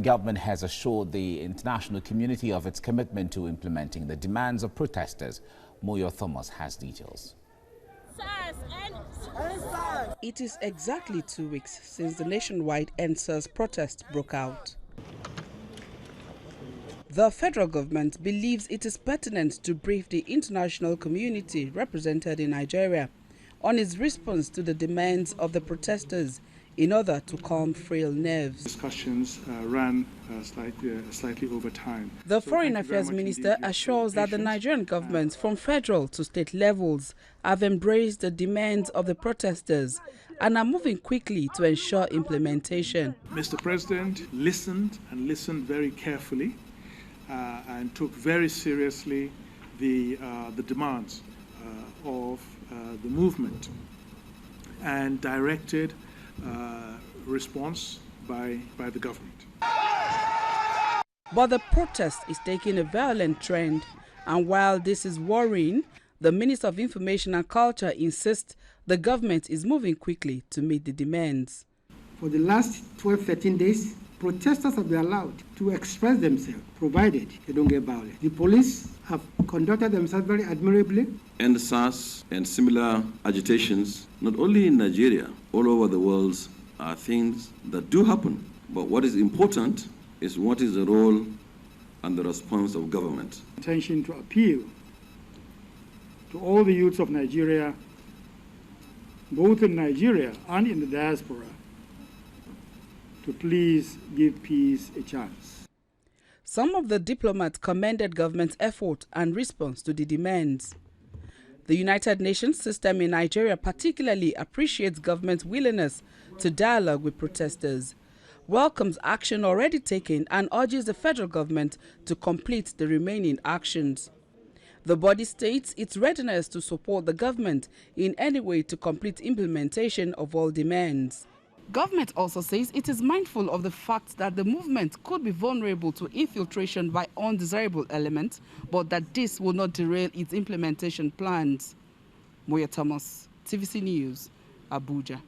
Nigerian government has assured the international community of its commitment to implementing the demands of protesters. Moyo Thomas has details. It is exactly 2 weeks since the nationwide EndSARS protest broke out. The federal government believes it is pertinent to brief the international community represented in Nigeria on its response to the demands of the protesters in order to calm frail nerves. Discussions ran slightly over time. The Foreign Affairs Minister assures that the Nigerian government from federal to state levels have embraced the demands of the protesters and are moving quickly to ensure implementation. Mr. President listened very carefully and took very seriously the demands of the movement and directed response by the government. But the protest is taking a violent trend, and while this is worrying, the Minister of Information and Culture insists the government is moving quickly to meet the demands. For the last 12-13 days, protesters have been allowed to express themselves, provided they don't get violent. The police have conducted themselves very admirably. EndSARS and similar agitations, not only in Nigeria, all over the world, are things that do happen. But what is important is what is the role and the response of government. Intention to appeal to all the youths of Nigeria, both in Nigeria and in the diaspora, to please give peace a chance. Some of the diplomats commended government's effort and response to the demands. The United Nations system in Nigeria particularly appreciates government's willingness to dialogue with protesters, welcomes action already taken, and urges the federal government to complete the remaining actions. The body states its readiness to support the government in any way to complete implementation of all demands. Government also says it is mindful of the fact that the movement could be vulnerable to infiltration by undesirable elements, but that this will not derail its implementation plans. Moyo Thomas, TVC News, Abuja.